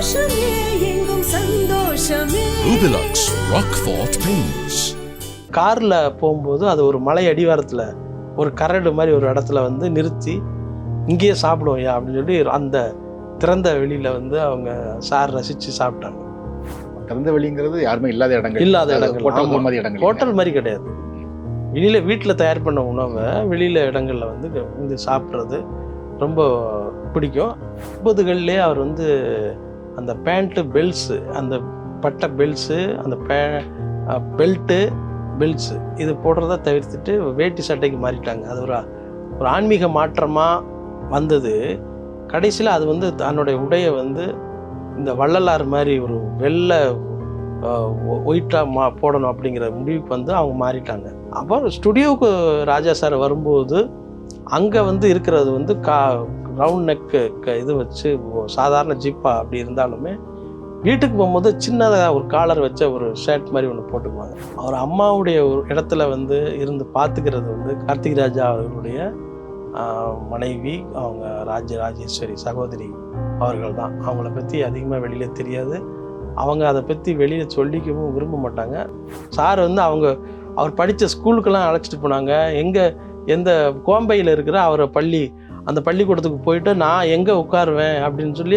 சந்தோஷமே எங்கும் சந்தோஷமே. Rubilux Rockfort Paints. காரில் போகும்போது அது ஒரு மலை அடிவாரத்தில் ஒரு கரடு மாதிரி ஒரு இடத்துல வந்து நிறுத்தி இங்கேயே சாப்பிடுவோம் அப்படின்னு சொல்லி அந்த திறந்த வெளியில் வந்து அவங்க சார் ரசித்து சாப்பிட்டாங்க. திறந்த வெளிங்கிறது யாருமே இல்லாத இடங்கள், ஹோட்டல் மாதிரி இடங்கள், ஹோட்டல் மாதிரி கிடையாது. வெளியில் வீட்டில் தயார் பண்ண உணவை வெளியில் இடங்களில் வந்து சாப்பிட்றது ரொம்ப பிடிக்கும். 50கள்லேயே அவர் வந்து அந்த பேண்ட்டு பெல்ட்ஸு, அந்த பட்டை பெல்ட்ஸு, அந்த பெல்ட்டு பெல்ட்ஸு இது போடுறத தவிர்த்துட்டு வேட்டி சட்டைக்கு மாறிட்டாங்க. அது ஒரு ஆன்மீக மாற்றமாக வந்தது. கடைசியில் அது வந்து தன்னுடைய உடையை வந்து இந்த வள்ளலார் மாதிரி ஒரு வெள்ளை ஒயிட்டாக போடணும் அப்படிங்கிற முடிவுக்கு வந்து அவங்க மாறிட்டாங்க. அப்புறம் ஸ்டுடியோவுக்கு ராஜா சார் வரும்போது அங்கே வந்து இருக்கிறது வந்து ரவுண்ட் நெக்கு இது வச்சு சாதாரண ஜிப்பா அப்படி இருந்தாலுமே வீட்டுக்கு போகும்போது சின்னதாக ஒரு காலர் வச்ச ஒரு ஷர்ட் மாதிரி ஒன்று போட்டுக்குவாங்க. அவர் அம்மாவுடைய ஒரு இடத்துல வந்து இருந்து பார்த்துக்கிறது வந்து கார்த்திக் ராஜா அவர்களுடைய மனைவி, அவங்க ராஜேஸ்வரி சகோதரி அவர்கள் தான். அவங்கள பற்றி அதிகமாக வெளியில் தெரியாது. அவங்க அதை பற்றி வெளியில் சொல்லிக்கவும் விரும்ப மாட்டாங்க. சார் வந்து அவர் படித்த ஸ்கூலுக்கெல்லாம் அழைச்சிட்டு போனாங்க. எந்த கோம்பையில் இருக்கிற அந்த பள்ளிக்கூடத்துக்கு போயிட்டு நான் எங்கே உட்காருவேன் அப்படின்னு சொல்லி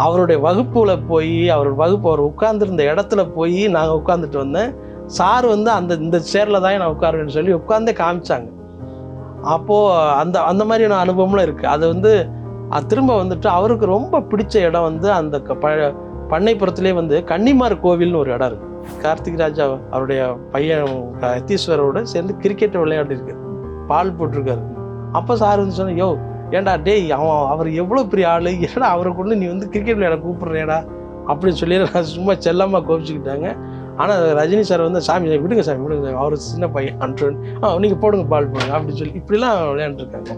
அவருடைய வகுப்பில் போய் அவர் உட்கார்ந்துருந்த இடத்துல போய் நாங்கள் உட்காந்துட்டு வந்தேன். சார் வந்து இந்த சேரில் தான் நான் உட்காருவேன்னு சொல்லி உட்காந்தே காமிச்சாங்க. அப்போது அந்த மாதிரியான அனுபவம்லாம் இருக்குது. அது வந்து திரும்ப வந்துட்டு அவருக்கு ரொம்ப பிடிச்ச இடம் வந்து அந்த பண்ணைப்புறத்துலேயே வந்து கன்னிமார் கோவில்னு ஒரு இடம் இருக்குது. கார்த்திக் ராஜா அவருடைய பையன் யத்தீஸ்வரோட சேர்ந்து கிரிக்கெட் விளையாடிருக்கு, பால் போட்டிருக்காரு. அப்போ சார் வந்து சொன்ன, யோ ஏண்டா டேய், அவர் எவ்வளோ பெரிய ஆள், ஏன்னா அவரை கொண்டு நீ வந்து கிரிக்கெட் விளையாட கூப்பிட்றேடா அப்படின்னு சொல்லி நான் சும்மா செல்லமாக கோபிச்சுக்கிட்டாங்க. ஆனால் ரஜினி சார் வந்து சாமி விடுங்க அவர் சின்ன பையன் அன்றுன் நீங்கள் போடுங்க பால் போடுங்க அப்படின்னு சொல்லி இப்படிலாம் விளையாண்டுருக்காங்க.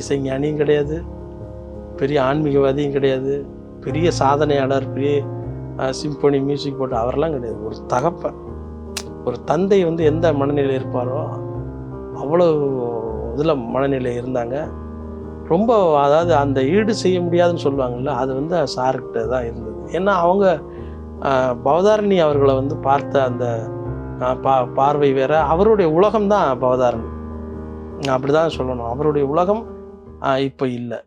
இசைஞானியும் கிடையாது, பெரிய ஆன்மீகவாதியும் கிடையாது, பெரிய சாதனையாளர், பெரிய சிம்பொனி மியூசிக் போட்டு அவரெல்லாம் கிடையாது. ஒரு தகப்பன், ஒரு தந்தை வந்து எந்த மனநிலையில் இருப்பாரோ அவ்வளோ இதில் மனநிலை இருந்தாங்க. ரொம்ப அதாவது அந்த ஈடு செய்ய முடியாதுன்னு சொல்லுவாங்கள்ல, அது வந்து சார்கிட்ட தான் இருந்தது. ஏன்னா அவங்க பவதாரணி அவர்களை வந்து பார்த்த அந்த பார்வை வேற, அவருடைய உலகம் தான் பவதாரணி, அப்படி தான் சொல்லணும். அவருடைய உலகம் இப்போ இல்லை.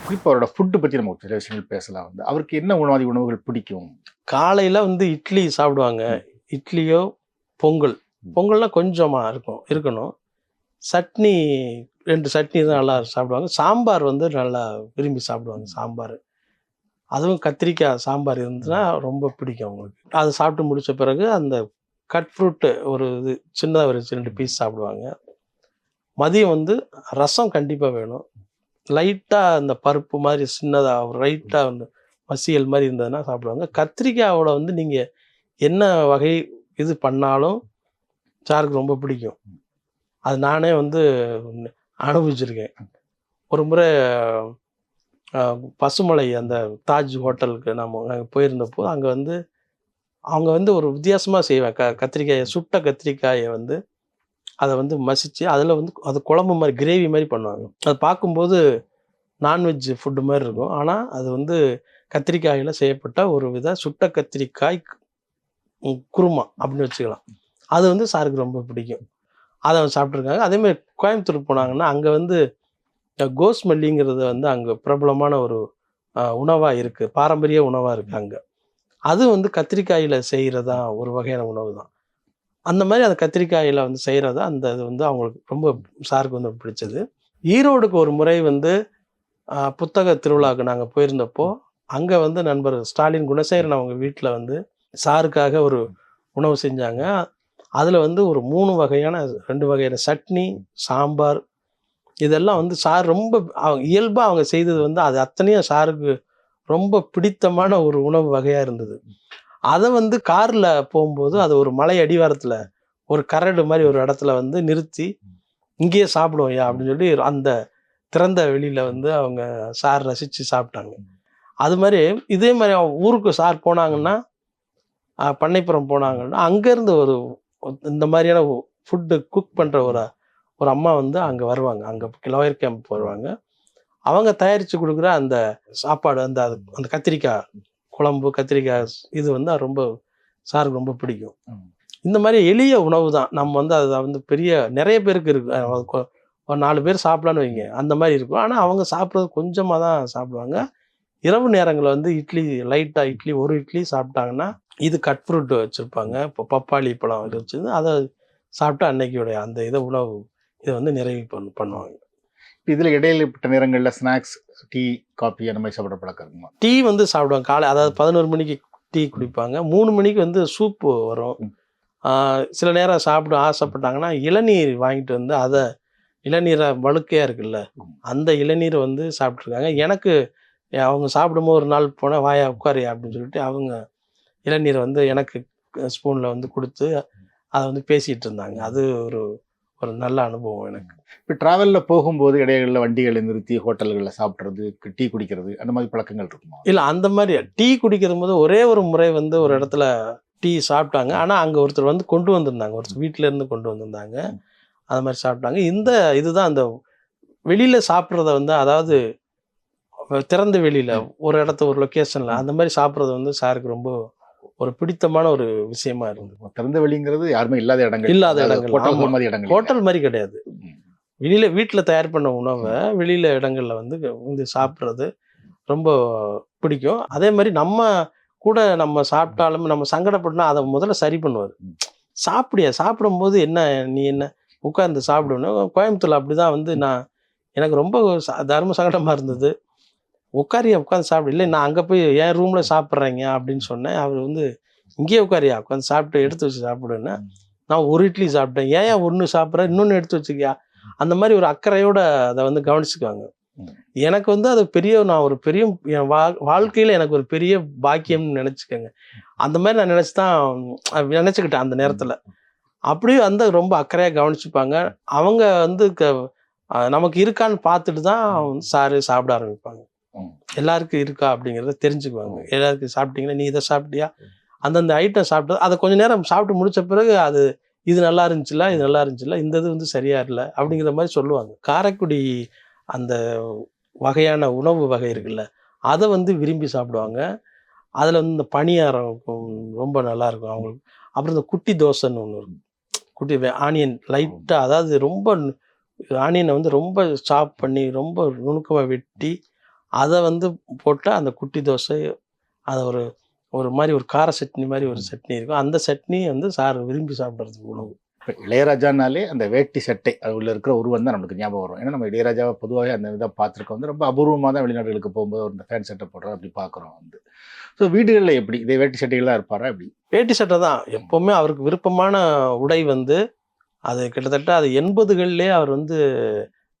குறிப்பாக அவரோட ஃபுட்டு பற்றி நம்ம சில விஷயங்கள் பேசலாம். வந்து அவருக்கு என்ன உணவுகள் பிடிக்கும்? காலையில் வந்து இட்லி சாப்பிடுவாங்க. இட்லியோ பொங்கல்னால் கொஞ்சமாக இருக்கணும். சட்னி 2 சட்னி தான் நல்லா சாப்பிடுவாங்க. சாம்பார் வந்து நல்லா விரும்பி சாப்பிடுவாங்க. சாம்பார், அதுவும் கத்திரிக்காய் சாம்பார் இருந்துச்சுன்னா ரொம்ப பிடிக்கும் அவங்களுக்கு. அதை சாப்பிட்டு முடித்த பிறகு அந்த கட் ஃப்ரூட்டு ஒரு இது சின்னதாக ஒரு 2 பீஸ் சாப்பிடுவாங்க. மதியம் வந்து ரசம் கண்டிப்பாக வேணும். லைட்டாக அந்த பருப்பு மாதிரி சின்னதாக ஒரு லைட்டாக வந்து மசியல் மாதிரி இருந்ததுன்னா சாப்பிடுவாங்க. கத்திரிக்காயோட வந்து நீங்கள் என்ன வகை இது பண்ணாலும் சாருக்கு ரொம்ப பிடிக்கும். அது நானே வந்து அனுபவிச்சிருக்கேன். ஒரு முறை பசுமலை அந்த தாஜ் ஹோட்டலுக்கு நாங்கள் போயிருந்தப்போ அங்கே வந்து அவங்க வந்து ஒரு வித்தியாசமாக செய்வேன். கத்திரிக்காயை, சுட்ட கத்திரிக்காயை வந்து அதை வந்து மசித்து அதில் வந்து அது குழம்பு மாதிரி கிரேவி மாதிரி பண்ணுவாங்க. அது பார்க்கும்போது நான்வெஜ் ஃபுட்டு மாதிரி இருக்கும். ஆனால் அது வந்து கத்திரிக்காயில் செய்யப்பட்ட ஒரு சுட்ட கத்திரிக்காய் குருமா அப்படின்னு வச்சுக்கலாம். அது வந்து சாருக்கு ரொம்ப பிடிக்கும். அதை சாப்பிட்ருக்காங்க. அதேமாதிரி கோயம்புத்தூர் போனாங்கன்னா அங்கே வந்து கோஸ்மல்லிங்கிறது வந்து அங்கே பிரபலமான ஒரு உணவாக இருக்குது, பாரம்பரிய உணவாக இருக்குது அங்கே. அது வந்து கத்திரிக்காயில் செய்கிறதா ஒரு வகையான உணவு தான். அந்த மாதிரி அந்த கத்திரிக்காயில் வந்து செய்கிறதா இது வந்து அவங்களுக்கு ரொம்ப சாருக்கு வந்து பிடிச்சது. ஈரோடுக்கு ஒரு முறை வந்து புத்தக திருவிழாவுக்கு நாங்கள் போயிருந்தப்போ அங்கே வந்து நண்பர் ஸ்டாலின் குணசேகரன் அவங்க வீட்டில் வந்து சாருக்காக ஒரு உணவு செஞ்சாங்க. அதில் வந்து ஒரு 2 வகையான சட்னி, சாம்பார், இதெல்லாம் வந்து சார் ரொம்ப இயல்பாக அவங்க செய்தது வந்து அது அத்தனையும் சாருக்கு ரொம்ப பிடித்தமான ஒரு உணவு வகையாக இருந்தது. அதை வந்து காரில் போகும்போது அது ஒரு மலை அடிவாரத்தில் ஒரு கரடு மாதிரி ஒரு இடத்துல வந்து நிறுத்தி இங்கேயே சாப்பிடுவோம் அப்படின்னு சொல்லி அந்த திறந்த வெளியில் வந்து அவங்க சார் ரசித்து சாப்பிட்டாங்க. அது மாதிரி இதே மாதிரி ஊருக்கு சார் போனாங்கன்னா, பண்ணைப்புறம் போனாங்கன்னா அங்கேருந்து இந்த மாதிரியான ஃபுட்டு குக் பண்ணுற ஒரு அம்மா வந்து அங்கே வருவாங்க. அங்கே லோயர் கேம்ப் வருவாங்க. அவங்க தயாரித்து கொடுக்குற அந்த சாப்பாடு அந்த அந்த கத்திரிக்காய் குழம்பு கத்திரிக்காய் இது வந்து ரொம்ப சாருக்கு ரொம்ப பிடிக்கும். இந்த மாதிரி எளிய உணவு தான் நம்ம வந்து அதை வந்து பெரிய நிறைய பேருக்கு இருக்கு. ஒரு 4 பேர் சாப்பிடலான்னு வைங்க அந்த மாதிரி இருக்கும். ஆனால் அவங்க சாப்பிட்றது கொஞ்சமாக தான் சாப்பிடுவாங்க. இரவு நேரங்களில் வந்து இட்லி லைட்டாக இட்லி ஒரு இட்லி சாப்பிட்டாங்கன்னா இது கட் ஃப்ரூட் வச்சுருப்பாங்க. இப்போ பப்பாளி பழம் வச்சு அதை சாப்பிட்டு அன்னைக்குடைய அந்த இதை உணவு இதை வந்து நிறைவு பண்ணுவாங்க. இதில் இடையிலப்பட்ட நேரங்களில் ஸ்நாக்ஸ் டீ காஃபி அந்த மாதிரி சாப்பிட பழக்கம் இருக்குமா? டீ வந்து சாப்பிடுவாங்க காலை, அதாவது 11 மணிக்கு டீ குடிப்பாங்க. 3 மணிக்கு வந்து சூப்பு வரும். சில நேரம் சாப்பிட ஆசைப்பட்டாங்கன்னா இளநீர் வாங்கிட்டு வந்து அதை இளநீரை வழுக்கையாக இருக்குல்ல அந்த இளநீரை வந்து சாப்பிட்ருக்காங்க. எனக்கு அவங்க சாப்பிடும்போது ஒரு நாள் போனால் வாயா உட்காரியா அப்படின்னு சொல்லிட்டு அவங்க இளநீரை வந்து எனக்கு ஸ்பூனில் வந்து கொடுத்து அதை வந்து பேசிகிட்டு இருந்தாங்க. அது ஒரு ஒரு நல்ல அனுபவம் எனக்கு. இப்போ ட்ராவலில் போகும்போது இடையில வண்டிகளை நிறுத்தி ஹோட்டல்களில் சாப்பிட்றது டீ குடிக்கிறது அந்த மாதிரி பழக்கங்கள் இருக்குமா? இல்லை, அந்த மாதிரி டீ குடிக்கிற போது ஒரே ஒரு முறை வந்து ஒரு இடத்துல டீ சாப்பிட்டாங்க. ஆனால் அங்கே ஒருத்தர் வந்து கொண்டு வந்திருந்தாங்க, ஒருத்தர் வீட்டிலேருந்து கொண்டு வந்திருந்தாங்க. அது மாதிரி சாப்பிட்டாங்க. இதுதான் அந்த வெளியில் சாப்பிட்றத வந்து, அதாவது திறந்த வெளியில் ஒரு இடத்த ஒரு லொக்கேஷனில் அந்த மாதிரி சாப்பிட்றது வந்து சாருக்கு ரொம்ப ஒரு பிடித்தமான ஒரு விஷயமா இருந்தது. திறந்த வெளிங்கிறது யாருமே இல்லாத இடங்கள், ஹோட்டல் மாதிரி கிடையாது. வெளியில் வீட்டில் தயார் பண்ண உணவை வெளியில் இடங்களில் வந்து சாப்பிட்றது ரொம்ப பிடிக்கும். அதே மாதிரி நம்ம கூட நம்ம சாப்பிட்டாலும் நம்ம சங்கடப்பட்டோம்னா அதை முதல்ல சரி பண்ணுவார். சாப்பிடும்போது நீ என்ன உட்காந்து சாப்பிடணும். கோயம்புத்தூர்ல அப்படிதான் வந்து எனக்கு ரொம்ப தர்ம சங்கடமாக இருந்தது. உட்காந்து சாப்பிடு. இல்லை, நான் அங்கே போய் என் ரூமில் சாப்பிட்றேங்க அப்படின்னு சொன்னேன். அவர் வந்து இங்கேயே உட்காரியா உட்காந்து சாப்பிட்டு எடுத்து வச்சு சாப்பிடுன்னா, நான் ஒரு இட்லி சாப்பிட்டேன், ஏன் ஒன்று சாப்பிட்றேன் இன்னொன்று எடுத்து வச்சுக்கியா, அந்த மாதிரி ஒரு அக்கறையோடு அதை வந்து கவனிச்சுக்குவாங்க. எனக்கு வந்து அது நான் ஒரு பெரிய என் வாழ்க்கையில் எனக்கு ஒரு பெரிய பாக்கியம்னு நினச்சிக்கோங்க. அந்த மாதிரி நான் நினச்சிக்கிட்டேன் அந்த நேரத்தில். அப்படியே வந்து ரொம்ப அக்கறையாக கவனிச்சுப்பாங்க. அவங்க வந்து நமக்கு இருக்கான்னு பார்த்துட்டு தான் சாரு சாப்பிட ஆரம்பிப்பாங்க. எல்லாருக்கும் இருக்கா அப்படிங்கிறத தெரிஞ்சுக்குவாங்க. எல்லாருக்கும் சாப்பிட்டீங்கன்னா நீ இதை சாப்பிட்டியா, அந்தந்த ஐட்டம் சாப்பிட்டது அதை கொஞ்சம் நேரம் சாப்பிட்டு முடிச்ச பிறகு அது இது நல்லா இருந்துச்சுல, இது நல்லா இருந்துச்சுல, இந்த இது வந்து சரியா இல்லை அப்படிங்கிற மாதிரி சொல்லுவாங்க. காரைக்குடி அந்த வகையான உணவு வகை இருக்குல்ல, அதை வந்து விரும்பி சாப்பிடுவாங்க. அதில் வந்து இந்த பணியாரம் ரொம்ப நல்லாயிருக்கும் அவங்களுக்கு. அப்புறம் இந்த குட்டி தோசைன்னு ஒன்று இருக்கும். குட்டி ஆனியன் லைட்டாக, அதாவது ரொம்ப ஆனியனை வந்து ரொம்ப சாப் பண்ணி ரொம்ப நுணுக்கமாக வெட்டி அதை வந்து போட்டால் அந்த குட்டி தோசை, அதை ஒரு மாதிரி ஒரு கார சட்னி மாதிரி ஒரு சட்னி இருக்கும். அந்த சட்னி வந்து சார் விரும்பி சாப்பிட்றதுக்கு உணவு. இப்போ இளையராஜானாலே அந்த வேட்டி சட்டை அது உள்ள இருக்கிற உருவம் தான் நமக்கு ஞாபகம் வரும். ஏன்னா நம்ம இளையராஜாவை பொதுவாகவே அந்த இதை பார்த்துருக்கோம் வந்து ரொம்ப அபூர்வமாக தான் வெளிநாடுகளுக்கு போகும்போது ஒரு ஃபேன் சட்டை போடுறோம் அப்படி பார்க்குறோம் வந்து. ஸோ வீடுகளில் எப்படி இதே வேட்டி சட்டைகளாக இருப்பாரா? எப்படி வேட்டி சட்டை தான் எப்போவுமே அவருக்கு விருப்பமான உடை. வந்து அது கிட்டத்தட்ட அது 80கள்லேயே அவர் வந்து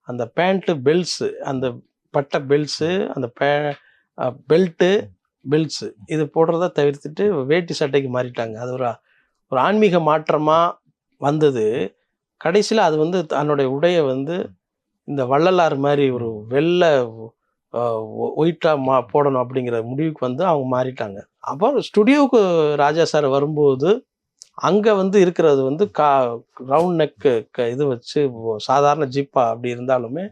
அந்த பேண்ட்டு பெல்ட்ஸு, அந்த பட்டை பெல்ட்ஸு, அந்த பெல்ட்ஸு இது போடுறத தவிர்த்துட்டு வேட்டி சட்டைக்கு மாறிட்டாங்க. அது ஒரு ஆன்மீக மாற்றமாக வந்தது. கடைசியில் அது வந்து தன்னுடைய உடையை வந்து இந்த வள்ளலார் மாதிரி ஒரு வெள்ளை ஒயிட்டாக போடணும் அப்படிங்கிற முடிவுக்கு வந்து அவங்க மாறிட்டாங்க. அப்போ ஸ்டுடியோவுக்கு ராஜா சார் வரும்போது அங்கே வந்து இருக்கிறது வந்து ரவுண்ட் நெக்கு இது வச்சு சாதாரண ஜிப்பா அப்படி இருந்தாலுமே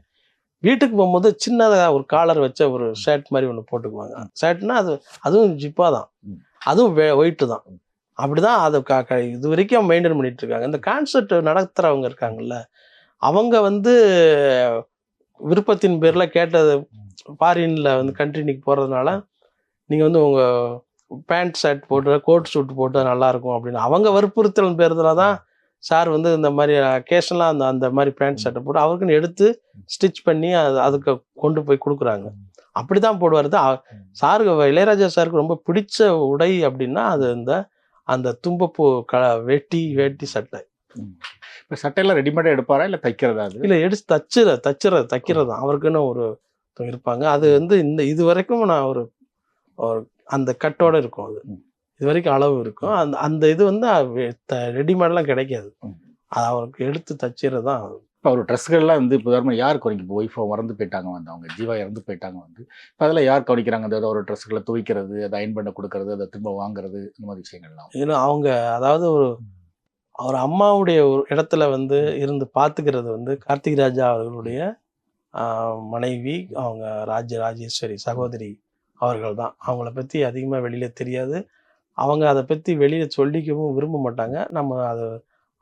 வீட்டுக்கு போகும்போது சின்னதாக ஒரு காலர் வச்ச ஒரு ஷர்ட் மாதிரி ஒன்று போட்டுக்குவாங்க. ஷர்ட்னா அதுவும் ஜிப்பா தான், அதுவும் ஒயிட்டு தான். அப்படிதான் அதை இது வரைக்கும் மெயின்டைன் பண்ணிட்டு இருக்காங்க. இந்த கான்சர்ட் நடத்துகிறவங்க இருக்காங்கல்ல, அவங்க வந்து விருப்பத்தின் பேரில் கேட்டது ஃபாரின்ல வந்து கண்ட்ரினிக்கு போகிறதுனால நீங்கள் வந்து உங்கள் பேண்ட் ஷர்ட் போட்டு கோட் சூட் போட்டு நல்லாயிருக்கும் அப்படின்னு அவங்க வற்புறுத்தல் பேருதுல தான் சார் வந்து இந்த மாதிரி அக்கேஷனலாக அந்த மாதிரி பேண்ட் ஷர்ட்டை போட்டு அவருக்குன்னு எடுத்து ஸ்டிச் பண்ணி அதுக்கு கொண்டு போய் கொடுக்குறாங்க. அப்படி தான் போடுவார். சாருக்கு இளையராஜா சாருக்கு ரொம்ப பிடிச்ச உடை அப்படின்னா அது அந்த தும்பப்பூ வேட்டி சட்டை. இப்போ சட்டையெல்லாம் ரெடிமேடாக எடுப்பாரா இல்லை தைக்கிறதா? அது இல்லை, எடுத்து தைக்கிறது தான் அவருக்குன்னு ஒரு இருப்பாங்க. அது வந்து இது வரைக்கும் நான் ஒரு அந்த கட்டோட இருக்கும். அது இது வரைக்கும் அளவு இருக்கும். அந்த இது வந்து ரெடிமேட்லாம் கிடைக்காது. அது அவருக்கு எடுத்து தச்சுறது தான். இப்போ அவர் ட்ரெஸ்கள்லாம் வந்து இப்போ உதாரணமாக யார் கவனிக்கும்? இப்போ ஒய்ஃபை மறந்து போயிட்டாங்க வந்து, அவங்க ஜீவா இறந்து போயிட்டாங்க வந்து, இப்போ அதெல்லாம் யார் கவனிக்கிறாங்க? அந்த ஒரு ட்ரெஸ்களை துவைக்கிறது, அதை அயன் பண்ண கொடுக்கறது, அதை திரும்ப வாங்குறது, இந்த மாதிரி விஷயங்கள்லாம். ஏன்னா அவங்க அதாவது அவர் அம்மாவுடைய ஒரு இடத்துல வந்து இருந்து பார்த்துக்கிறது வந்து கார்த்திக் ராஜா அவர்களுடைய மனைவி அவங்க ராஜேஸ்வரி சகோதரி அவர்கள் தான். அவங்கள பற்றி அதிகமாக வெளியில் தெரியாது. அவங்க அதை பற்றி வெளியில் சொல்லிக்கவும் விரும்ப மாட்டாங்க. நம்ம அதை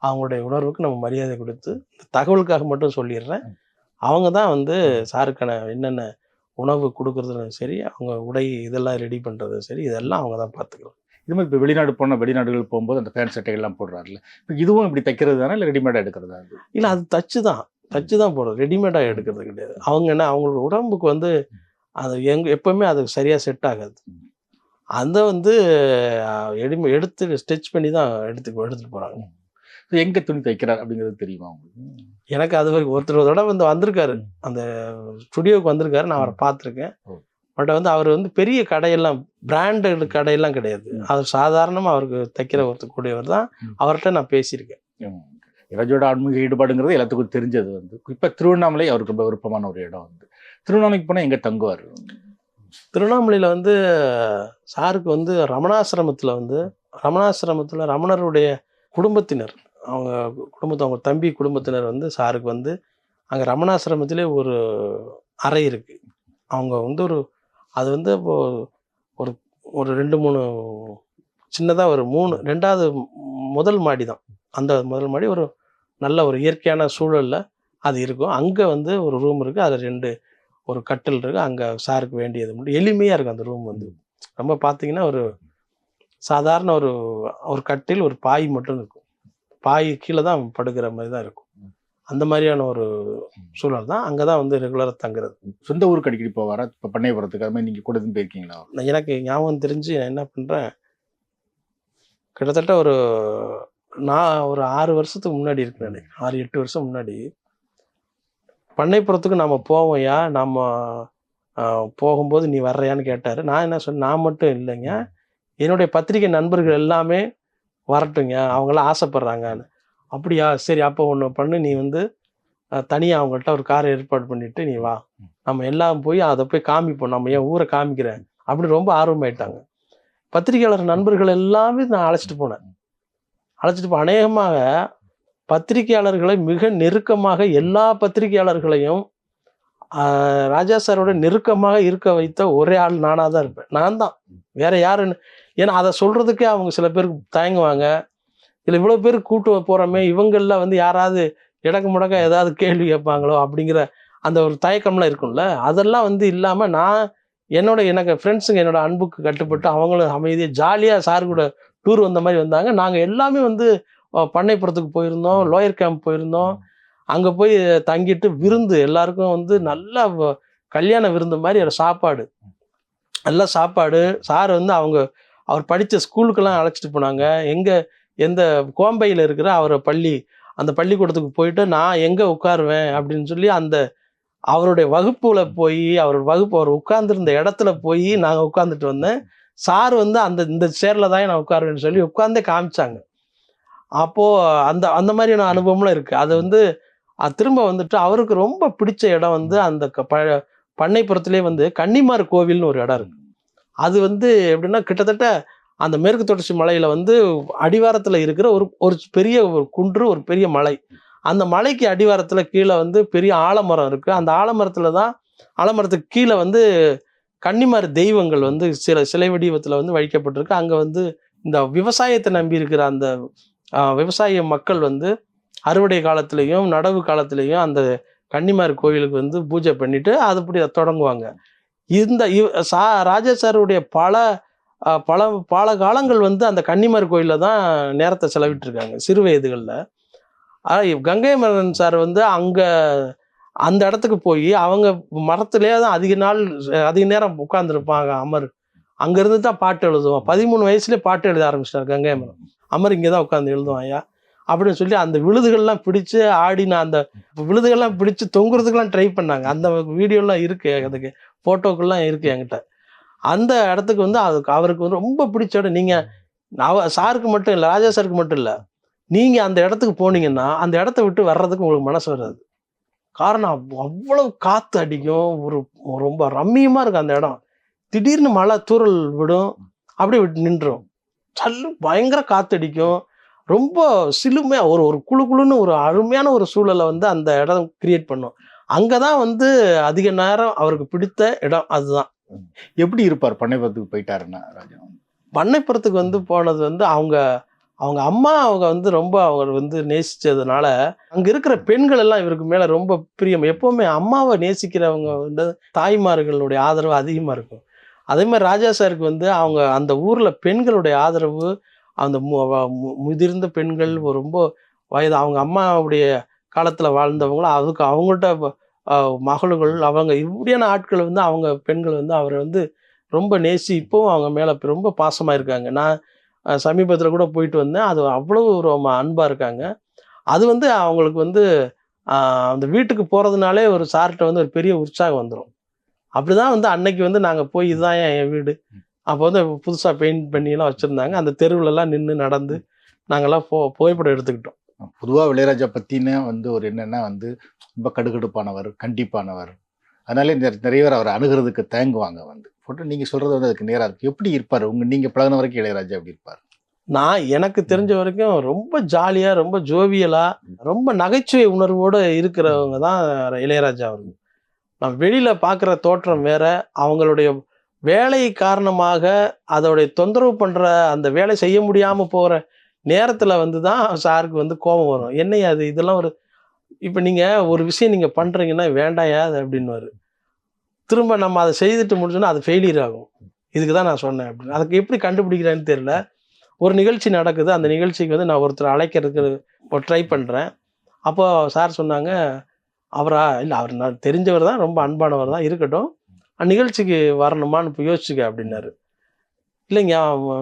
அவங்களுடைய உணர்வுக்கு நம்ம மரியாதை கொடுத்து தகவலுக்காக மட்டும் சொல்லிடுறேன். அவங்க தான் வந்து சாருக்கான என்னென்ன உணவு கொடுக்குறதுலும் சரி, அவங்க உடை இதெல்லாம் ரெடி பண்ணுறதும் சரி, இதெல்லாம் அவங்க தான் பார்த்துக்கலாம். இது மாதிரி இப்போ வெளிநாடுகள் போகும்போது அந்த பேண்ட் சட்டைகள்லாம் போடுறாருல்ல, இப்போ இதுவும் இப்படி தைக்கிறது தானே இல்லை ரெடிமேடாக எடுக்கிறதா? இல்லை, அது தச்சு தான் போடுறது, ரெடிமேடாக எடுக்கிறது கிடையாது. அவங்க என்ன அவங்களோட உடம்புக்கு வந்து அது எப்போவுமே அது சரியாக செட் ஆகாது. அதை வந்து எடுத்து ஸ்டிச் பண்ணி தான் எடுத்துகிட்டு போகிறாங்க. எங்கே துணி தைக்கிறார் அப்படிங்கிறது தெரியுமா உங்களுக்கு? எனக்கு அது வரைக்கும் ஒருத்தரோட வந்திருக்காரு, அந்த ஸ்டுடியோவுக்கு வந்திருக்காரு, நான் அவரை பார்த்துருக்கேன். பட் வந்து அவர் வந்து பெரிய கடையெல்லாம் பிராண்டட் கடையெல்லாம் கிடையாது. அவர் சாதாரணமாக அவருக்கு தைக்கிற ஒருத்தக்கூடியவர் தான். அவர்கிட்ட நான் பேசியிருக்கேன். இளையராஜாவோட ஆன்மீக ஈடுபாடுங்கிறது எல்லாத்துக்கும் தெரிஞ்சது. வந்து இப்போ திருவண்ணாமலை அவருக்கு ரொம்ப விருப்பமான ஒரு இடம். வந்து திருவண்ணாமலைக்கு போனால் எங்கே தங்குவார்? திருவண்ணாமலையில் வந்து சாருக்கு வந்து ரமணாசிரமத்தில் ரமணருடைய குடும்பத்தினர், அவங்க தம்பி குடும்பத்தினர் வந்து சாருக்கு வந்து அங்கே ரமணாசிரமத்திலே ஒரு அறை இருக்குது. அவங்க வந்து அது வந்து ஒரு ஒரு 2-3 சின்னதாக ஒரு 2வது முதல் மாடி தான். அந்த முதல் மாடி ஒரு நல்ல ஒரு இயற்கையான சூழலில் அது இருக்கும். அங்கே வந்து ஒரு ரூம் இருக்குது. அதில் ஒரு கட்டில் இருக்குது. அங்கே சாருக்கு வேண்டியது மட்டும் எளிமையாக இருக்கும். அந்த ரூம் வந்து ரொம்ப பார்த்தீங்கன்னா ஒரு சாதாரண ஒரு கட்டில், ஒரு பாய் மட்டும் இருக்கும். பாய் கீழே தான் படுக்கிற மாதிரி தான் இருக்கும். அந்த மாதிரியான ஒரு சூழல் தான். அங்கே தான் வந்து ரெகுலராக தங்குறது. சொந்த ஊருக்கு அடிக்கடி போவாரா? இப்போ பண்ணையபுரத்துக்கு அது மாதிரி நீங்கள் கூட இருந்து போயிருக்கீங்களா? எனக்கு ஞாபகம் தெரிஞ்சு நான் என்ன பண்ணுறேன், கிட்டத்தட்ட நான் ஒரு 6 வருஷத்துக்கு முன்னாடி இருக்கிறேன். 6-8 வருஷம் முன்னாடி பண்ணைப்புறத்துக்கு நம்ம போவோம்யா, நம்ம போகும்போது நீ வர்றையான்னு கேட்டார். நான் என்ன சொன்னேன், நான் மட்டும் இல்லைங்க, என்னுடைய பத்திரிகை நண்பர்கள் எல்லாமே வரட்டுங்க, அவங்களாம் ஆசைப்பட்றாங்கன்னு. அப்படியா, சரி, அப்போ ஒன்று பண்ணு, நீ வந்து தனியாக அவங்கள்ட்ட ஒரு காரை ஏற்பாடு பண்ணிவிட்டு நீ வா, நம்ம எல்லாம் போய் அதை போய் காமிப்போம், நம்ம என் ஊரை காமிக்கிறேன் அப்படின்னு ரொம்ப ஆர்வமாயிட்டாங்க. பத்திரிகையாளர் நண்பர்கள் எல்லாமே நான் அழைச்சிட்டு போனேன். அநேகமாக பத்திரிகையாளர்களை மிக நெருக்கமாக எல்லா பத்திரிகையாளர்களையும் ராஜா சாரோட நெருக்கமாக இருக்க வைத்த ஒரே ஆள் நானாக தான் இருப்பேன். நான் தான், வேற யாருன்னு. ஏன்னா அதை சொல்கிறதுக்கே அவங்க சில பேருக்கு தயங்குவாங்க. இல்லை இவ்வளோ பேர் கூட்டு போகிறோமே, இவங்களில் வந்து யாராவது இடக்கு முடக்க ஏதாவது கேள்வி கேட்பாங்களோ அப்படிங்கிற அந்த ஒரு தயக்கம்லாம் இருக்கும்ல. அதெல்லாம் வந்து இல்லாமல் நான் எனக்கு ஃப்ரெண்ட்ஸுங்க என்னோட அன்புக்கு கட்டுப்பட்டு அவங்களும் அமைதியாக ஜாலியாக சார் கூட டூர் வந்த மாதிரி வந்தாங்க. நாங்கள் எல்லாமே வந்து பண்ணைப்புறத்துக்கு போயிருந்தோம், லோயர் கேம்ப் போயிருந்தோம். அங்கே போய் தங்கிட்டு விருந்து எல்லாருக்கும் வந்து நல்லா கல்யாண விருந்து மாதிரி ஒரு சாப்பாடு, நல்லா சாப்பாடு. சார் வந்து அவர் படித்த ஸ்கூலுக்கெல்லாம் அழைச்சிட்டு போனாங்க. எந்த கோம்பையில் இருக்கிற அந்த பள்ளிக்கூடத்துக்கு போயிட்டு நான் எங்கே உட்காருவேன் அப்படின்னு சொல்லி அவருடைய வகுப்புல போய் அவர் உட்கார்ந்துருந்த இடத்துல போய் நாங்கள் உட்காந்துட்டு வந்தேன். சார் வந்து இந்த சேர்ல தான் நான் உட்காருவேன்னு சொல்லி உட்கார்ந்தே காமிச்சாங்க. அப்போது அந்த மாதிரியான அனுபவம்லாம் இருக்குது. அது வந்து திரும்ப வந்துட்டு அவருக்கு ரொம்ப பிடிச்ச இடம் வந்து அந்த பண்ணைப்புறத்துலேயே வந்து கன்னிமார் கோவில்னு ஒரு இடம் இருக்குது. அது வந்து எப்படின்னா கிட்டத்தட்ட அந்த மேற்கு தொடர்ச்சி மலையில் வந்து அடிவாரத்தில் இருக்கிற ஒரு பெரிய ஒரு குன்று, ஒரு பெரிய மலை. அந்த மலைக்கு அடிவாரத்தில் கீழே வந்து பெரிய ஆலமரம் இருக்குது. அந்த ஆலமரத்துக்கு கீழே வந்து கன்னிமார் தெய்வங்கள் வந்து சிலை வடிவத்தில் வந்து வைக்கப்பட்டிருக்கு. அங்கே வந்து இந்த விவசாயத்தை நம்பி இருக்கிற அந்த விவசாய மக்கள் வந்து அறுவடை காலத்திலையும் நடவு காலத்திலையும் அந்த கன்னிமார் கோயிலுக்கு வந்து பூஜை பண்ணிட்டு அதுபடி தொடங்குவாங்க. ராஜா சாருடைய பல காலங்கள் வந்து அந்த கன்னிமார் கோயிலில் தான் நேரத்தை செலவிட்டுருக்காங்க சிறு வயதுகளில். கங்கை மரன் சார் வந்து அந்த இடத்துக்கு போய் அவங்க மரத்துலேயே தான் அதிக நேரம் உட்காந்துருப்பாங்க. அங்கேருந்து தான் பாட்டு எழுதுவான். 13 வயசுலேயே பாட்டு எழுத ஆரம்பிச்சிட்டார் கங்கை மரன். இங்கே தான் உட்காந்து எழுதுவாயா அப்படின்னு சொல்லி அந்த விழுதுகள்லாம் பிடிச்சி ஆடின அந்த விழுதுகள்லாம் பிடிச்சி தொங்குறதுக்கெல்லாம் ட்ரை பண்ணாங்க. அந்த வீடியோலாம் இருக்குது, அதுக்கு ஃபோட்டோக்கள்லாம் இருக்குது என்கிட்ட. அந்த இடத்துக்கு வந்து அவருக்கு வந்து ரொம்ப பிடிச்ச இடம். நீங்கள் சாருக்கு மட்டும் இல்லை, ராஜா சாருக்கு மட்டும் இல்லை, நீங்கள் அந்த இடத்துக்கு போனீங்கன்னா அந்த இடத்த விட்டு வர்றதுக்கு உங்களுக்கு மனசு வராது. காரணம் அவ்வளவு காற்று அடிக்கும், ரொம்ப ரம்மியமாக இருக்கும் அந்த இடம். திடீர்னு மழை தூறல் விடும், அப்படியே விட்டு நின்றுடும். பயங்கர காற்றடிக்கும், ரொம்ப சிலுமையாக ஒரு குழுன்னு ஒரு அருமையான ஒரு சூழலை வந்து அந்த இடம் கிரியேட் பண்ணும். அங்கே தான் வந்து அதிக நேரம் அவருக்கு பிடித்த இடம் அதுதான். எப்படி இருப்பார் பண்ணைப்புறத்துக்கு போயிட்டாருன்னா ராஜா? பண்ணைப்புறத்துக்கு வந்து போனது வந்து அவங்க அம்மா அவங்க வந்து ரொம்ப அவர் வந்து நேசித்ததுனால அங்கே இருக்கிற பெண்கள் எல்லாம் இவருக்கு மேலே ரொம்ப பிரியம். எப்போவுமே அம்மாவை நேசிக்கிறவங்க வந்து தாய்மார்களுடைய ஆதரவு அதிகமாக இருக்கும். அதே மாதிரி ராஜா சாருக்கு வந்து அவங்க அந்த ஊரில் பெண்களுடைய ஆதரவு, அந்த முதிர்ந்த பெண்கள் ரொம்ப வயது அவங்க அம்மாவுடைய காலத்தில் வாழ்ந்தவங்களும் அதுக்கு அவங்கள்ட்ட மகளுகள் அவங்க இப்படியான ஆட்கள் வந்து அவங்க பெண்கள் வந்து அவரை வந்து ரொம்ப நேசி இப்போவும் அவங்க மேலே ரொம்ப பாசமாக இருக்காங்க. நான் சமீபத்தில் கூட போயிட்டு வந்தேன். அது அவ்வளோ ஒரு அன்பாக இருக்காங்க. அது வந்து அவங்களுக்கு வந்து அந்த வீட்டுக்கு போகிறதுனாலே ஒரு சார்கிட்ட வந்து ஒரு பெரிய உற்சாகம் வந்துடும். அப்படி தான் வந்து அன்னைக்கு வந்து நாங்கள் போய் இதுதான் என் வீடு, அப்போ வந்து புதுசாக பெயிண்ட் பண்ணியெல்லாம் வச்சுருந்தாங்க. அந்த தெருவுலலாம் நின்று நடந்து நாங்கள்லாம் புகைப்படம் எடுத்துக்கிட்டோம். பொதுவாக இளையராஜா பற்றின வந்து ஒரு என்னென்னா வந்து ரொம்ப கடுகடுப்பானவர், கண்டிப்பானவர். அதனாலே நிறைய பேர் அவரை அணுகிறதுக்கு தயங்குவாங்க வந்து. ஃபோட்டோ நீங்கள் சொல்கிறது வந்து அதுக்கு நேராக இருக்குது. எப்படி இருப்பார் நீங்கள் பழகின வரைக்கும் இளையராஜா எப்படி இருப்பார்? எனக்கு தெரிஞ்ச வரைக்கும் ரொம்ப ஜாலியாக, ரொம்ப ஜோவியலாக, ரொம்ப நகைச்சுவை உணர்வோடு இருக்கிறவங்க தான் இளையராஜா அவர்கள். நம்ம வெளியில் பார்க்குற தோற்றம் வேற, அவங்களுடைய வேலை காரணமாக அதோடைய தொந்தரவு பண்ணுற அந்த வேலை செய்ய முடியாமல் போகிற நேரத்தில் வந்து தான் சாருக்கு வந்து கோபம் வரும். என்னையா அது இதெல்லாம் ஒரு இப்போ நீங்கள் ஒரு விஷயம் நீங்கள் பண்ணுறீங்கன்னா வேண்டாயா அது அப்படின்னுவார். திரும்ப நம்ம அதை செய்துட்டு முடிச்சோன்னா அது ஃபெயிலியர் ஆகும். இதுக்கு தான் நான் சொன்னேன் அப்படின்னு. அதுக்கு எப்படி கண்டுபிடிக்கிறேன்னு தெரியல. ஒரு நிகழ்ச்சி நடக்குது, அந்த நிகழ்ச்சிக்கு வந்து நான் ஒருத்தர் அழைக்கிறதுக்கு ட்ரை பண்ணுறேன். அப்போது சார் சொன்னாங்க, அவரா இல்லை அவர் நான் தெரிஞ்சவர் தான், ரொம்ப அன்பானவர் தான், இருக்கட்டும் நிகழ்ச்சிக்கு வரணுமான்னு இப்போ யோசிச்சுக்க அப்படின்னாரு. இல்லைங்க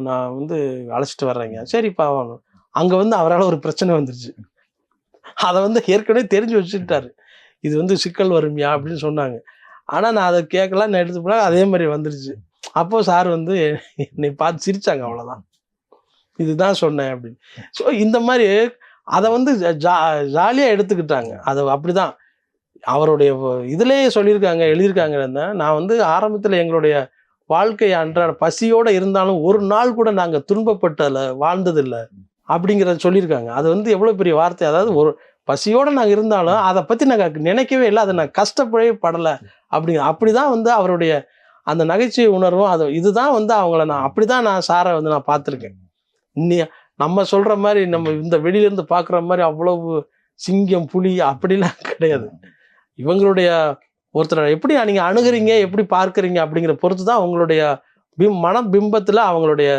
நான் வந்து அழைச்சிட்டு வர்றேங்க. சரிப்பா வாங்க. அங்கே வந்து அவரால் ஒரு பிரச்சனை வந்துருச்சு. அதை வந்து ஏற்கனவே தெரிஞ்சு வச்சுக்கிட்டாரு. இது வந்து சிக்கல் வருமியா அப்படின்னு சொன்னாங்க. ஆனால் நான் அதை கேட்கலாம், நான் எடுத்து போனால் அதே மாதிரி வந்துருச்சு. அப்போது சார் வந்து என்னை பார்த்து சிரித்தாங்க, அவ்வளோதான். இதுதான் சொன்னேன் அப்படின்னு. ஸோ இந்த மாதிரி அதை வந்து ஜாலியாக எடுத்துக்கிட்டாங்க. அதை அப்படி தான் அவருடைய இதுலேயே சொல்லியிருக்காங்க, எழுதியிருக்காங்க. நான் வந்து ஆரம்பத்தில் எங்களுடைய வாழ்க்கை அன்றாட பசியோடு இருந்தாலும் ஒரு நாள் கூட நாங்கள் துன்பப்பட்டதில்ல, வாழ்ந்ததில்லை அப்படிங்கிறத சொல்லியிருக்காங்க. அது வந்து எவ்வளோ பெரிய வார்த்தை. அதாவது ஒரு பசியோடு நாங்கள் இருந்தாலும் அதை பற்றி நாங்கள் நினைக்கவே இல்லை, அதை நான் கஷ்டப்படவே படலை அப்படி தான் வந்து அவருடைய அந்த நகைச்சுவை உணர்வும் அது இதுதான் வந்து அவங்கள நான் அப்படி தான் நான் சாரை வந்து நான் பார்த்துருக்கேன். நம்ம சொல்கிற மாதிரி நம்ம இந்த வெளியிலேருந்து பார்க்குற மாதிரி அவ்வளவு சிங்கம் புலி அப்படிலாம் கிடையாது. இவங்களுடைய ஒருத்தரை எப்படி நீங்கள் அணுகிறீங்க, எப்படி பார்க்குறீங்க அப்படிங்கிற பொறுத்து தான் அவங்களுடைய மனபிம்பத்தில் அவங்களுடைய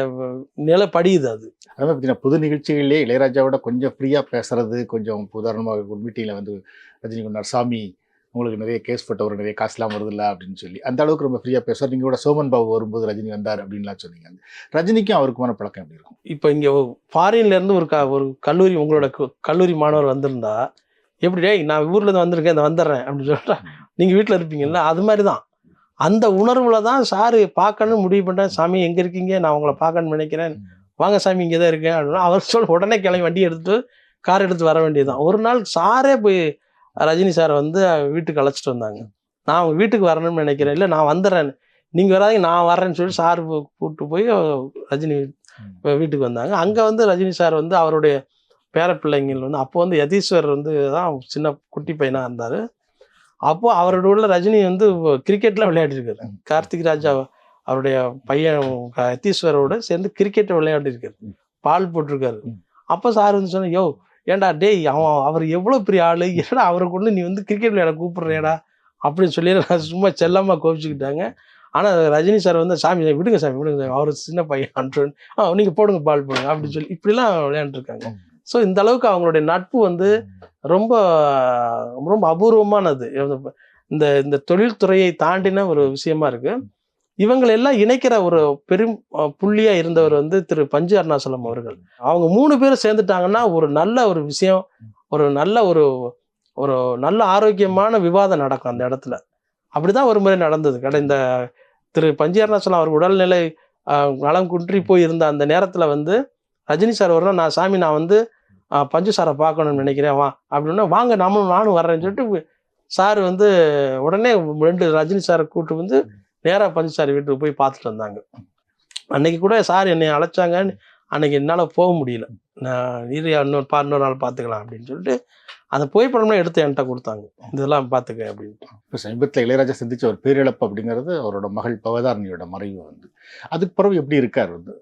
நிலை படியுது. அது அதே பார்த்தீங்கன்னா புது நிகழ்ச்சிகளிலே இளையராஜாவோட கொஞ்சம் ஃப்ரீயாக பேசுறது, கொஞ்சம் உதாரணமாக ஒரு மீட்டிங்கில் வந்து ரஜினி கொண்டார், சாமி உங்களுக்கு நிறைய கேஸ் போட்டவர், நிறைய காசுலாம் வருதில்ல அப்படின்னு சொல்லி அந்த அளவுக்கு ரொம்ப ஃப்ரீயாக பேசுவார். நீங்கள் கூட சோமன் பாபு வரும்போது ரஜினி வந்தார் அப்படின்லாம் சொன்னீங்க. ரஜினிக்கும் அவருக்குமான பழக்கம் எப்படி இருக்கும்? இப்போ இங்கே ஃபாரின்லேருந்து ஒரு கல்லூரி உங்களோட கல்லூரி மாணவர் வந்திருந்தா எப்படி, டேய் நான் ஊர்லேருந்து வந்திருக்கேன், இந்த வந்துடுறேன் அப்படின்னு சொல்லிட்டா நீங்கள் வீட்டில் இருப்பீங்கல்ல, அது மாதிரி தான். அந்த உணர்வுல தான் சாரு பார்க்கணும்னு முடிவு பண்ணேன். சாமி எங்கே இருக்கீங்க, நான் உங்களை பார்க்கணும்னு நினைக்கிறேன், வாங்க சாமி இங்கே தான் இருக்கேன் அப்படின்னா அவர் சொல்ல உடனே கிளம்பி வண்டி எடுத்துட்டு கார் எடுத்து வர வேண்டியதுதான். ஒரு நாள் சாரே போய் ரஜினி சாரை வந்து வீட்டுக்கு அழைச்சிட்டு வந்தாங்க. நான் அவங்க வீட்டுக்கு வரணும்னு நினைக்கிறேன், இல்லை நான் வந்துடுறேன், நீங்கள் வராதிங்க நான் வரேன்னு சொல்லி சார் கூப்பிட்டு போய் ரஜினி வீட்டுக்கு வந்தாங்க. அங்கே வந்து ரஜினி சார் வந்து அவருடைய பேரப்பிள்ளைங்கள் வந்து அப்போ வந்து யதீஸ்வர் வந்து தான் சின்ன குட்டி பையனாக இருந்தார். அப்போது அவரோட உள்ள ரஜினி வந்து கிரிக்கெட்டில் விளையாடிருக்காரு. கார்த்திக் ராஜா அவருடைய பையன் யதீஸ்வரோட சேர்ந்து கிரிக்கெட்டை விளையாடிருக்காரு, பால் போட்டிருக்காரு. அப்போ சார் வந்து சொன்ன, யோ ஏன்டா டேய் அவர் எவ்வளோ பெரிய ஆள், ஏடா அவரை கொண்டு நீ வந்து கிரிக்கெட் விளையாட கூப்பிட்றேடா அப்படின்னு சொல்லி நான் சும்மா செல்லமாக கோபிச்சுக்கிட்டாங்க. ஆனால் ரஜினி சார் வந்து சாமி விடுங்க சாமி விடுங்க, அவர் சின்ன பையன் நீங்கள் போடுங்க பால் போடுங்க அப்படின்னு சொல்லி இப்படிலாம் விளையாண்டுருக்காங்க. ஸோ இந்த அளவுக்கு அவங்களுடைய நட்பு வந்து ரொம்ப ரொம்ப அபூர்வமானது. இந்த தொழில்துறையை தாண்டின ஒரு விஷயமா இருக்கு. இவங்களெல்லாம் இணைக்கிற ஒரு பெரும் புள்ளியா இருந்தவர் வந்து திரு பஞ்சு அருணாசலம் அவர்கள். அவங்க 3 பேரும் சேர்ந்துட்டாங்கன்னா ஒரு நல்ல ஒரு விஷயம், ஒரு நல்ல ஒரு நல்ல ஆரோக்கியமான விவாதம் நடக்கும் அந்த இடத்துல. அப்படிதான் ஒரு முறை நடந்தது. இந்த திரு பஞ்சு அருணாசலம் அவர் உடல்நிலை நலம் குன்றி போய் இருந்த அந்த நேரத்தில் வந்து ரஜினி சார் வரணும், நான் சாமி நான் வந்து பஞ்சு சாரை பார்க்கணும்னு நினைக்கிறேன் வா அப்படின்னா, வாங்க நானும் வர்றேன்னு சொல்லிட்டு சார் வந்து உடனே 2 ரஜினி சாரை கூப்பிட்டு வந்து நேராக பஞ்சு சார் வீட்டுக்கு போய் பார்த்துட்டு வந்தாங்க. அன்னைக்கு கூட சார் என்னை அழைச்சாங்க, அன்னைக்கு என்னால் போக முடியல. நான் இன்னொரு நாள் பார்த்துக்கலாம் அப்படின்னு சொல்லிட்டு அந்த புகைப்படம்லாம் எடுத்து என்கிட்ட கொடுத்தாங்க, இதெல்லாம் பார்த்துக்க அப்படின்ட்டு. இப்போ சமீபத்தில் இளையராஜா சந்திச்ச ஒரு பேரிழப்பு அப்படிங்கிறது அவரோட மகள் பவதாரணியோட மறைவு வந்து, அதுக்கு பிறகு எப்படி இருக்கார் வந்து?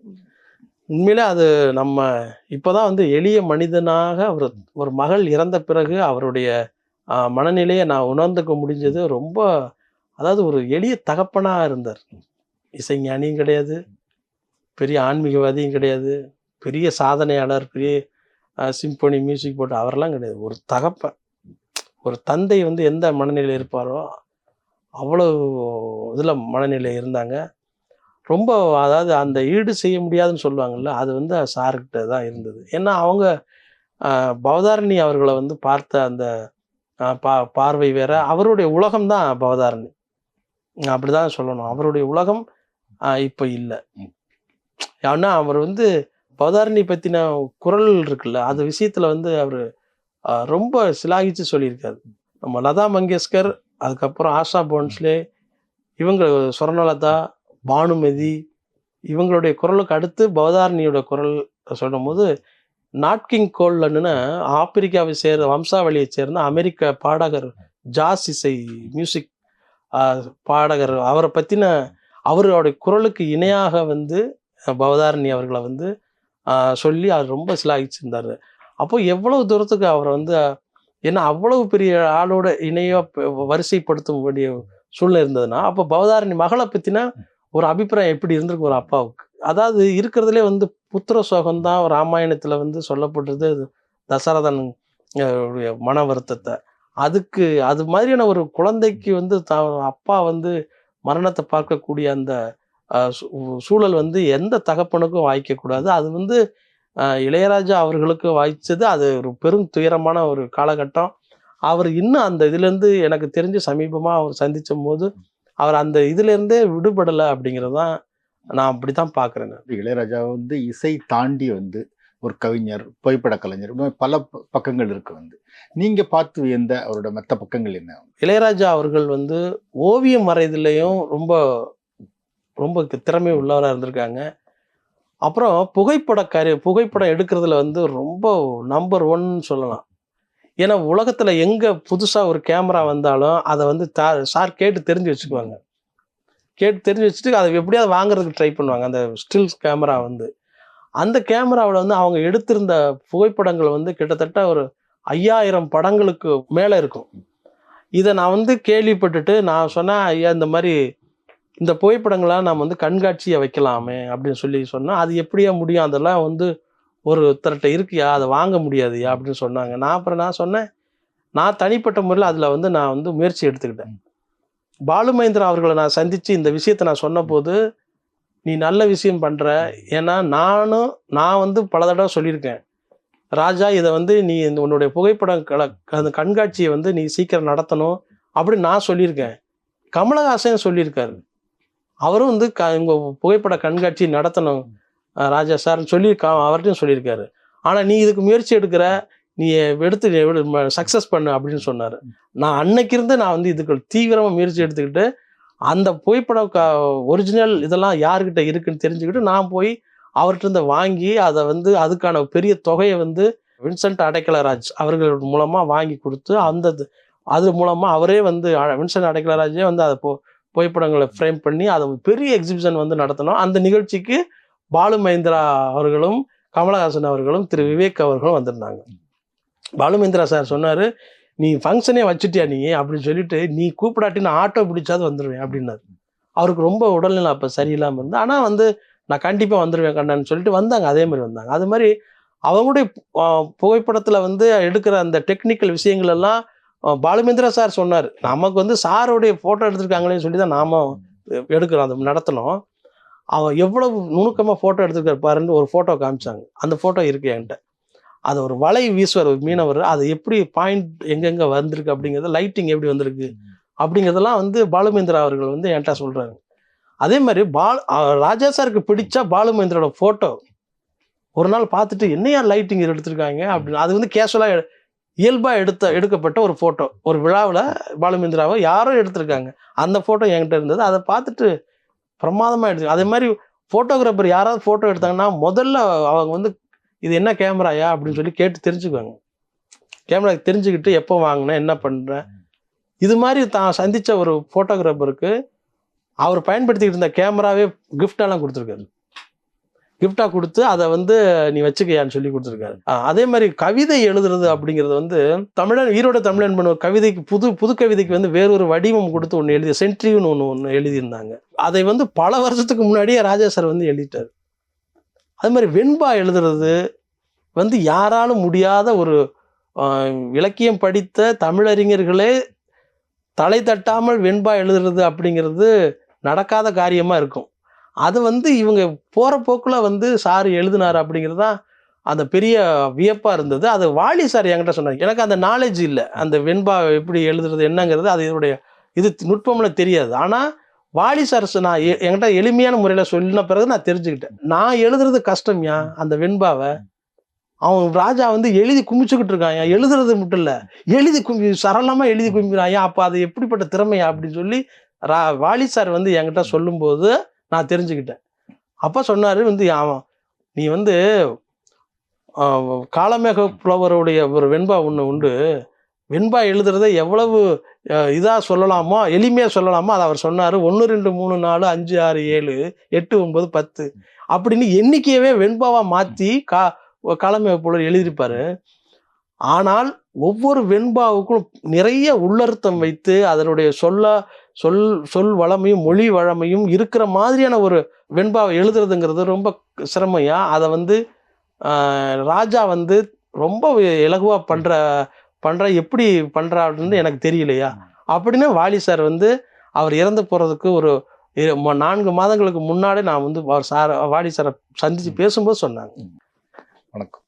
உண்மையிலே அது நம்ம இப்போதான் வந்து எளிய மனிதனாக ஒரு மகள் இறந்த பிறகு அவருடைய மனநிலையை நான் உணர்ந்துக்க முடிஞ்சது. ரொம்ப அதாவது ஒரு எளிய தகப்பனாக இருந்தார். இசைஞானியும் கிடையாது, பெரிய ஆன்மீகவாதியும் கிடையாது, பெரிய சாதனையாளர், பெரிய சிம்பொனி மியூசிக் போட்டு அவரெல்லாம் கிடையாது. ஒரு தகப்பன், ஒரு தந்தை வந்து எந்த மனநிலையில் இருப்பாரோ அவ்வளோ இதில் மனநிலை இருந்தாங்க. ரொம்ப அதாவது அந்த ஈடு செய்ய முடியாதுன்னு சொல்லுவாங்கள்ல, அது வந்து சார்கிட்ட தான் இருந்தது. ஏன்னா அவங்க பவதாரணி அவர்களை வந்து பார்த்த அந்த பார்வை வேற, அவருடைய உலகம் தான் பவதாரணி, அப்படிதான் சொல்லணும். அவருடைய உலகம் இப்போ இல்லை. ஏன்னா அவர் வந்து பவதாரணி பற்றின குரல் இருக்குல்ல, அது விஷயத்தில் வந்து அவர் ரொம்ப சிலாகிச்சு சொல்லியிருக்காரு. நம்ம லதா மங்கேஷ்கர், அதுக்கப்புறம் ஆஷா போன்ஸ்லே, இவங்க ஸ்வர்ணலதா, பானுமதி, இவங்களுடைய குரலுக்கு அடுத்து பவதாரணியோட குரல் சொல்லும் போது நாட்கிங் கோல்லன்னு ஆப்பிரிக்காவை சேர்ந்த வம்சாவளியை சேர்ந்த அமெரிக்க பாடகர், ஜாஸ் இசை மியூசிக் பாடகர், அவரை பற்றின அவருடைய குரலுக்கு இணையாக வந்து பவதாரணி அவர்களை வந்து சொல்லி அவர் ரொம்ப சிலாகிச்சிருந்தார். அப்போ எவ்வளவு தூரத்துக்கு அவரை வந்து, ஏன்னா அவ்வளவு பெரிய ஆளோட இணையாக வரிசைப்படுத்த வேண்டிய சூழ்நிலை இருந்ததுன்னா, அப்போ பவதாரணி மகளை பற்றின ஒரு அபிப்பிராயம் எப்படி இருந்திருக்கு ஒரு அப்பாவுக்கு? அதாவது இருக்கிறதுலே வந்து புத்திர சோகம்தான் ராமாயணத்தில் வந்து சொல்லப்பட்டது, தசரதன் மன வருத்தத்தை. அதுக்கு அது மாதிரியான ஒரு குழந்தைக்கு வந்து அப்பா வந்து மரணத்தை பார்க்கக்கூடிய அந்த சூழல் வந்து எந்த தகப்பனுக்கும் வாய்க்கக்கூடாது. அது வந்து இளையராஜா அவர்களுக்கு வாய்ச்சது. அது ஒரு பெரும் துயரமான ஒரு காலகட்டம். அவர் இன்னும் அந்த இதுலேருந்து எனக்கு தெரிஞ்சு சமீபமாக அவர் சந்தித்த போது அவர் அந்த இதுலேருந்தே விடுபடலை அப்படிங்கிறது தான் நான் அப்படி தான் பார்க்குறேன். இளையராஜா வந்து இசை தாண்டி வந்து ஒரு கவிஞர், புகைப்பட கலைஞர், பல பக்கங்கள் இருக்கு வந்து. நீங்கள் பார்த்து வியந்த அவரோட மற்ற பக்கங்கள் என்ன? இளையராஜா அவர்கள் வந்து ஓவியம் வரைதலையும் ரொம்ப ரொம்ப திறமை உள்ளவராக இருந்திருக்காங்க. அப்புறம் புகைப்படம் எடுக்கிறதுல வந்து ரொம்ப நம்பர் 1 சொல்லலாம். ஏன்னா உலகத்தில் எங்கே புதுசாக ஒரு கேமரா வந்தாலும் அதை வந்து சார் கேட்டு தெரிஞ்சு வச்சுக்குவாங்க. கேட்டு தெரிஞ்சு வச்சுட்டு அதை எப்படியாவது வாங்குறதுக்கு ட்ரை பண்ணுவாங்க. அந்த ஸ்டில்ஸ் கேமரா வந்து, அந்த கேமராவில் வந்து அவங்க எடுத்திருந்த புகைப்படங்கள் வந்து கிட்டத்தட்ட ஒரு 5000 படங்களுக்கு மேலே இருக்கும். இதை நான் வந்து கேள்விப்பட்டுட்டு நான் சொன்னேன், ஐயா இந்த மாதிரி இந்த புகைப்படங்களாம் நம்ம வந்து கண்காட்சியை வைக்கலாமே அப்படின்னு சொன்னால், அது எப்படியா முடியும், அதெல்லாம் வந்து ஒருத்தர்கிட்ட இருக்கியா, அதை வாங்க முடியாதுயா அப்படின்னு சொன்னாங்க. நான் சொன்னேன், நான் தனிப்பட்ட முறையில் அதில் வந்து நான் வந்து முயற்சி எடுத்துக்கிட்டேன். பாலு மகேந்திரா அவர்களை நான் சந்தித்து இந்த விஷயத்தை நான் சொன்னபோது, நீ நல்ல விஷயம் பண்ணுற, ஏன்னா நான் வந்து பல தடவை சொல்லியிருக்கேன், ராஜா இதை வந்து நீ உன்னுடைய புகைப்படம் அந்த கண்காட்சியை வந்து நீ சீக்கிரம் நடத்தணும் அப்படின்னு நான் சொல்லியிருக்கேன். கமலஹாசன் சொல்லியிருக்காரு, அவரும் வந்து உங்கள் புகைப்பட கண்காட்சி நடத்தணும் ராஜா சார்னு சொல்லி அவர்கிட்டையும் சொல்லியிருக்காரு. ஆனால் நீ இதுக்கு முயற்சி எடுக்கிற, நீ எடுத்து சக்ஸஸ் பண்ணு அப்படின்னு சொன்னார். நான் அன்னைக்கு இருந்து நான் வந்து இதுக்கு தீவிரமாக முயற்சி எடுத்துக்கிட்டு அந்த புகைப்படம் ஒரிஜினல் இதெல்லாம் யாருக்கிட்ட இருக்குன்னு தெரிஞ்சுக்கிட்டு நான் போய் அவர்கிட்ட இருந்து வாங்கி அதை வந்து அதுக்கான பெரிய தொகையை வந்து வின்சென்ட் அடைக்கலராஜ் அவர்கள் மூலமாக வாங்கி கொடுத்து அது மூலமாக அவரே வந்து வின்சென்ட் அடைக்கலராஜே வந்து அதை புகைப்படங்களை ஃப்ரேம் பண்ணி அதை பெரிய எக்ஸிபிஷன் வந்து நடத்தணும். அந்த நிகழ்ச்சிக்கு பாலு மகேந்திரா அவர்களும் கமலஹாசன் அவர்களும் திரு விவேக் அவர்களும் வந்திருந்தாங்க. பாலு மகேந்திரா சார் சொன்னார், நீ ஃபங்க்ஷனே வச்சுட்டியா நீ அப்படின்னு சொல்லிட்டு, நீ கூப்பிடாட்டி நான் ஆட்டோ பிடிச்சாது வந்துடுவேன் அப்படின்னாரு. அவருக்கு ரொம்ப உடல்நிலை அப்போ சரியில்லாமல் இருந்து, ஆனால் வந்து நான் கண்டிப்பாக வந்துடுவேன் கண்ணான்னு சொல்லிட்டு வந்தாங்க. அதே மாதிரி வந்தாங்க. அது மாதிரி அவங்களுடைய புகைப்படத்தில் வந்து எடுக்கிற அந்த டெக்னிக்கல் விஷயங்கள் எல்லாம் பாலுமேந்திரா சார் சொன்னார். நமக்கு வந்து சாருடைய ஃபோட்டோ எடுத்திருக்காங்களேன்னு சொல்லி தான் நாம எடுக்கிறோம், அதை நடத்தணும். அவன் எவ்வளவு நுணுக்கமாக ஃபோட்டோ எடுத்துருக்காரு பாருன்னு ஒரு ஃபோட்டோ காமிச்சாங்க. அந்த ஃபோட்டோ இருக்கு என்கிட்ட. அது ஒரு வலை வீசுவார் ஒரு மீனவர், அது எப்படி பாயிண்ட் எங்கெங்கே வந்திருக்கு அப்படிங்கிறது, லைட்டிங் எப்படி வந்திருக்கு அப்படிங்கிறதெல்லாம் வந்து பாலுமேந்திரா அவர்கள் வந்து என்கிட்ட சொல்கிறாங்க. அதே மாதிரி ராஜா சாருக்கு பிடிச்சா பாலுமேந்திரோட ஃபோட்டோ ஒரு நாள் பார்த்துட்டு என்னையா லைட்டிங் எடுத்திருக்காங்க அப்படின்னு, அது வந்து கேஷுவலாக இயல்பாக எடுக்கப்பட்ட ஒரு ஃபோட்டோ. ஒரு விழாவில் பாலுமேந்திராவை யாரோ எடுத்திருக்காங்க, அந்த ஃபோட்டோ என்கிட்ட இருந்தது. அதை பார்த்துட்டு பிரமாதமாக எடுத்து, அதே மாதிரி ஃபோட்டோகிராஃபர் யாராவது ஃபோட்டோ எடுத்தாங்கன்னா முதல்ல அவங்க வந்து இது என்ன கேமராயா அப்படின்னு சொல்லி கேட்டு தெரிஞ்சுக்குவாங்க. கேமரா தெரிஞ்சுக்கிட்டு எப்போ வாங்கினேன், என்ன பண்ணுறேன், இது மாதிரி தான் சந்தித்த ஒரு ஃபோட்டோகிராஃபருக்கு அவர் பயன்படுத்திக்கிட்டு இருந்த கேமராவே கிஃப்டெல்லாம் கொடுத்துருக்காரு. கிஃப்டாக கொடுத்து அதை வந்து நீ வச்சுக்கையான்னு சொல்லி கொடுத்துருக்காரு. அதே மாதிரி கவிதை எழுதுறது அப்படிங்கிறது வந்து ஈரோடு தமிழன் பண்ண ஒரு கவிதைக்கு புது கவிதைக்கு வந்து வேறொரு வடிவம் கொடுத்து ஒன்று எழுதி சென்ட்ரின்னு ஒன்று எழுதியிருந்தாங்க. அதை வந்து பல வருஷத்துக்கு முன்னாடியே ராஜா சார் வந்து எழுதிட்டார். அது மாதிரி வெண்பா எழுதுறது வந்து யாராலும் முடியாத ஒரு இலக்கியம் படித்த தமிழறிஞர்களே தலை தட்டாமல் வெண்பா எழுதுறது அப்படிங்கிறது நடக்காத காரியமாக இருக்கும். அது வந்து இவங்க போகிற போக்கில் வந்து சார் எழுதினார் அப்படிங்கிறது தான் அந்த பெரிய வியப்பாக இருந்தது. அது வாலி சார் என்கிட்ட சொன்னார். எனக்கு அந்த நாலேஜ் இல்லை, அந்த வெண்பா எப்படி எழுதுறது என்னங்கிறது அது இதனுடைய நுட்பம்லாம் தெரியாது. ஆனால் வாலி சார் நான் என்கிட்ட எளிமையான முறையில் சொன்ன பிறகு நான் தெரிஞ்சுக்கிட்டேன். நான் எழுதுறது கஷ்டம்யா, அந்த வெண்பாவை அவன் ராஜா வந்து எழுதி குமிச்சுக்கிட்டு இருக்கான், எழுதுறது மட்டும் இல்லை எழுதி சரளமாக எழுதி குமிக்கிறான், அப்போ அது எப்படிப்பட்ட திறமையா அப்படின்னு சொல்லி வாலி சார் வந்து என்கிட்ட சொல்லும்போது நான் தெரிஞ்சுக்கிட்டேன். அப்போ சொன்னார் வந்து நீ வந்து காளமேக புலவருடைய ஒரு வெண்பா ஒன்று உண்டு, வெண்பா எழுதுறதை எவ்வளவு இதாக சொல்லலாமோ எளிமையாக சொல்லலாமோ அதை அவர் சொன்னார். 1 2 3 4 5 6 7 8 9 10 அப்படின்னு எண்ணிக்கையவே வெண்பாவாக மாற்றி காளமேக புலவர் எழுதியிருப்பார். ஆனால் ஒவ்வொரு வெண்பாவுக்கும் நிறைய உள்ளர்த்தம் வைத்து அதனுடைய சொல் வளமையும் மொழி வளமையும் இருக்கிற மாதிரியான ஒரு வெண்பாவை எழுதுறதுங்கிறது ரொம்ப சிரமையா. அதை வந்து ராஜா வந்து ரொம்ப இலகுவா பண்ற எப்படி பண்றாருன்னு எனக்கு தெரியலையா அப்படின்னு வாலி சார் வந்து அவர் இறந்து போறதுக்கு ஒரு 4 மாதங்களுக்கு முன்னாடி நான் வந்து வாலி சாரை சந்திச்சு பேசும்போது சொன்னாங்க. வணக்கம்.